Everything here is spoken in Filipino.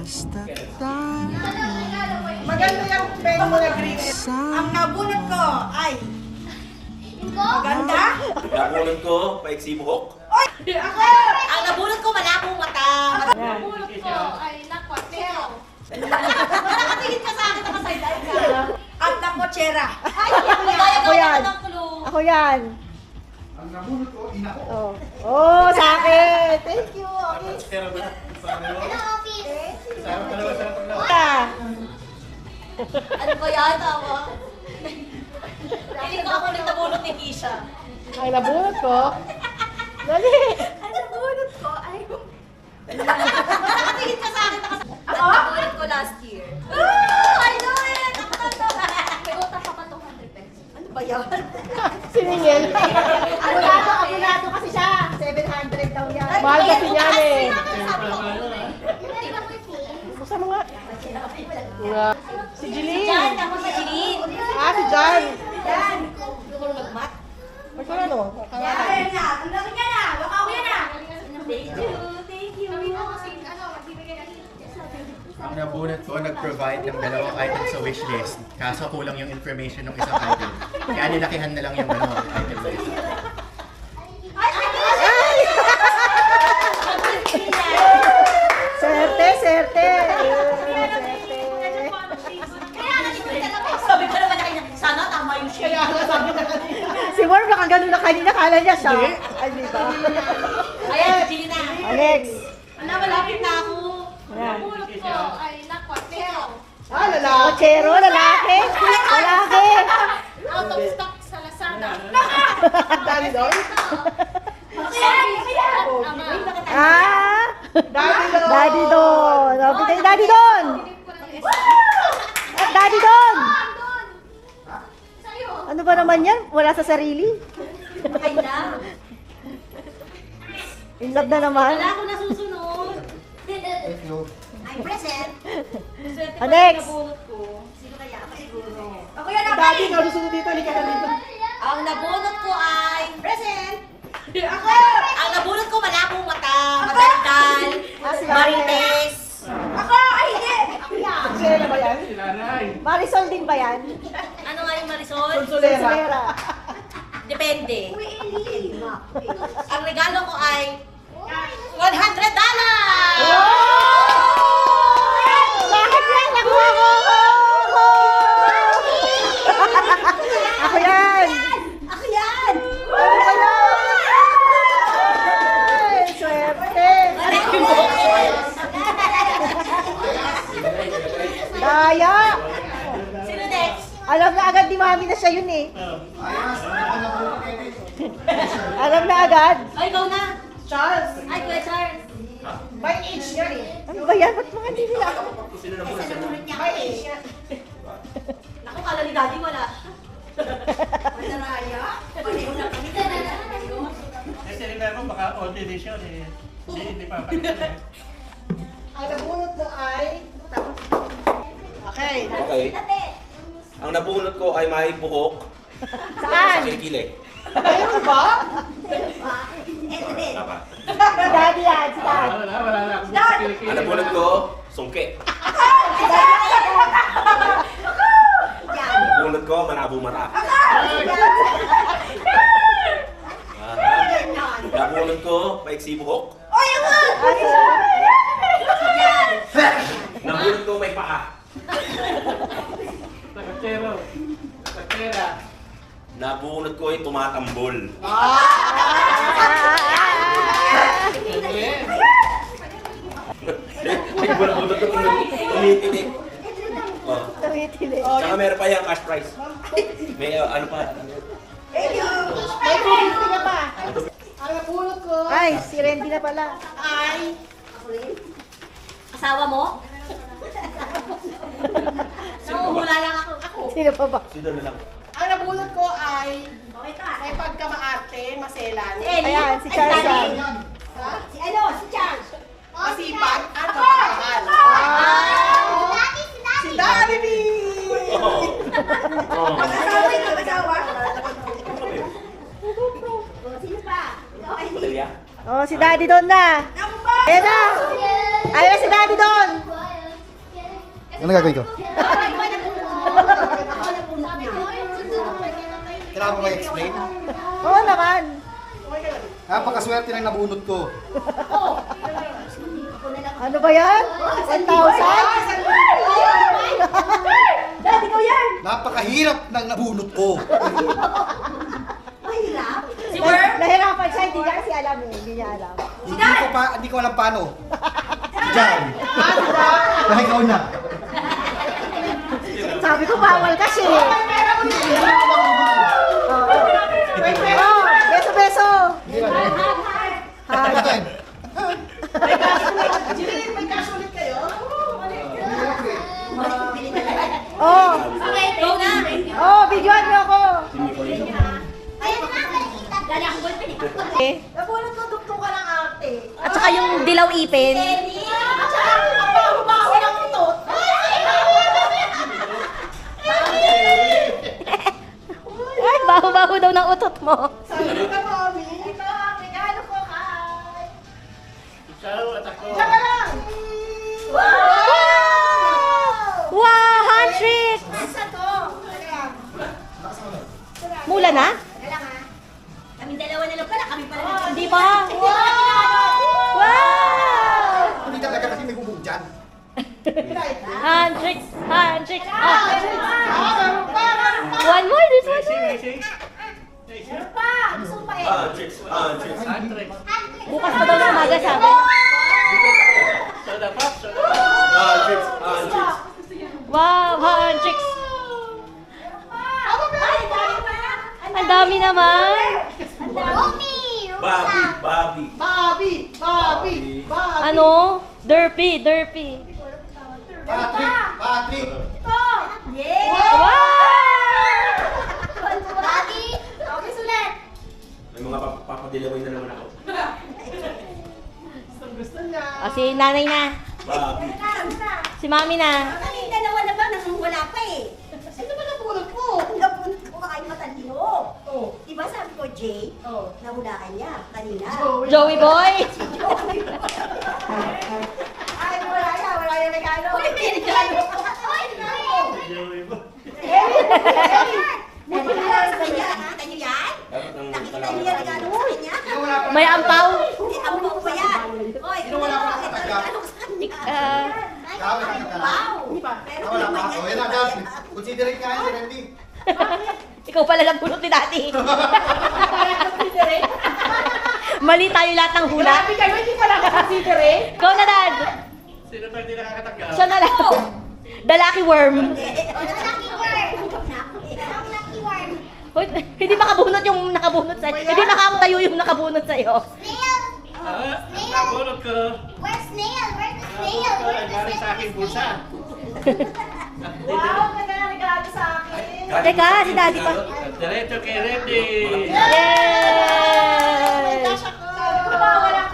Basta tayo. Maganda yung pen mo na green. Ang nabunot ko ay maganda. Nabunod ko, paiksi buhok. Oy! Ako! Ang nabunot ko, malabong mata. Ang nabunot ko ay nakwatero. Nakatingin ka sa akin, nakasayday ka. At nakotsera. Ay, ako yan. Ako yan. Ang nabunod ko, ina ko. Oh. Oh, sa akin. Thank you. Okay. Ano ba yan? Tawa. Hindi ko ako nagtabunot ni Kisha. Ang nabunot ko. Dali. Ang nabunot ko ay... Nakatingin ka sa akin, nabunot ko last year. I know it! May utang pa 200 pesos. Ano ba yan? Siningil. Abulado kasi siya. 700 daw yan. Mahal kasi yan eh. Sabi ko, Buksan mo nga. Nga. Si Jeline. Diyan, ako sa Jeline. Ah, si John. Yan. Siguro mag-mat. Magkano ano? Yan na. Ang laki niya na. Baka ako yan na. Thank you, thank you. Ang nabunod ko, nag-provide ng dalawang item sa wishlist. Kaso kulang yung information ng isang item. Kaya nilakihan na lang yung dalawang item list. Serte, serte. Sabi ko naman na kanina, sana tama yung share. Si Worm nakaganon na kanina. Kala niya siya. Ay, di ba? Ayan, si Jeline na. Next. Wala, malapit na ako. Ayan. Nabunot ko ay nakwatero. Ah, lalaki. Kotsero, lalaki. Lalaki. Out of stock sa Lazada. Dami doon. Ah! Daddy Don. Sabi kayo, Daddy Don. At Daddy Don. Ano ba naman yan? Wala sa sarili? In love na naman. Wala ako nasusunod. Thank you. I'm present. Swerte Ah, pa next. yung nabunot ko. Sino kaya? Ako siguro. Ako yan na. Daddy, nalusunod dito. Halika na dito. Ang nabunot ko ay present. Ako! Ang nabunot ko malabong mata, magandal, marites. Ako! Ay, hindi! Ako yan. Sila ba yan? Marisol din ba yan? Ano nga yung Marisol? Solera. Depende. Ang regalo ko ay $100! Bakit yan? Nakuha ko! Ako yan! Ako yan! Ako yan! Swerte! Daya! Sino next? Alam na agad ni Mami na siya yun eh. Alam na agad. Ay, ikaw na. Charles! Ay, Kuya Charles. By age yan eh. Ano ba yan? Ba't mga hindi nila ako? By age yan. Naku, kala ni Daddy wala. Manaraya? Pareho na kami. Kasi remember, baka old edition eh. Hindi pa palitan eh. Ang nabunot mo ay... Okay. Okay. Ang nabunod ko ay may buhok. Saan? Sa kilikili. Ayun ba? Eto din. Tama. Si Daddy yan, si Daddy. Wala na. Ang nabunod ko, sungke. Ang nabunod ko, malabong mata. Nabunod ko, paiksi buhok. Nabunod ko, may paa. Takachero. Takachera. Nabunod ko ay tumatambol. Ay, bunod ko tumitig. Oh. Tumitili. Saka meron pa yung cash prize. May ano pa. May tuloy na pa. Ang nabunot ko Ay, si Randy na pala. ay... Asawa mo? Namumula lang ako. Sino pa ba? Sino na lang? Ang nabunot ko ay... Okay ka. May pagkamaarte, maselan. Ayan, si Charles yan. Ha? Si ano? Si Charles. Masipag at mapagmahal. Si Daddy B! Mag-asawa yung mag-asawa. Sino pa? Matilya? Oh, si Daddy Don na. Ayan na. Ayan na si Daddy Don. Ano gagawin ko? Kailangan ko i-explain? Oo naman. Napakaswerte ng nabunot ko. Ano ba yan? 1,000? Dad, ikaw yan! Napakahirap ng nabunot ko. Nahirapan siya, hindi niya kasi alam eh. Hindi niya alam. Hindi ko alam paano. Diyan. Dahil ikaw na. Sabi ko bawal kasi. Beso-beso. Ano to? May kasulit kayo? Oh, Okay, go na. oh, videoan niyo ako. Ayun na, nakikita. Dali akong ballpen eh. Nabunot ko dugtong ka ng arte. At saka yung dilaw ipin. At saka, ang baho-baho ng utot. Ay, baho-baho daw ng utot mo. Sabi ka, Mami. Ito ang regalo ko kay... Ikaw at ako. Diyan ka lang! Wow, handshake! Isa to. Mula na? Kami dalawa na lang pala, kami pala. Hindi pa. Wow! Hindi talaga kasi may bubog dyan. Handshake! Handshake! Ah. One more, this one more. Racing. Chicks. Handtricks. Bukas pa daw ng umaga sabi. Soda pop, soda pop. Chicks. Wow, handshakes! Ang dami naman! Bobby. Ano? Derpy, derpy. Patrick! Wow! May mga papadilawin na naman ako. Si nanay na. Bobby. Si mami na. Kanina naman naman, wala pa eh. Sino ba nabunot ko? Nabunot ko ay matalino. Oh. Diba sabi ko, Jay, nahulaan niya kanina. Joey boy! Ay, wala yung regalo. Uy, may regalo. Joey mo. Nakita niyo yan? Dapat ang Nakita niyo yung regalo ko niya? May ampaw. Hindi, ang mo ba yan? Oy, Sino wala pa ito kataga? regalo ko sa kanya. Kami kakatala. Wow. Pero Wala pa. naman O yan na, Dad. Considerate nga yan si Randy. Ikaw pala lang bunot ni daddy. Mali tayo lahat ng hula. Grabe kayo, hindi pala consider eh. Go na, dad. Sino pa hindi nakakatagap? Siya na lang. The lucky worm. Hoy, hindi makabunot yung nakabunot sa'yo. Hindi makakatayo yung nakabunot sa'yo. Ah, nabunot ko. Nabunot ko ay galing sa aking bulsa. Wow, ganda na regalo sa akin. Teka, si daddy pa. Diretso kay Randy. Yay! Sabi ko ba, walang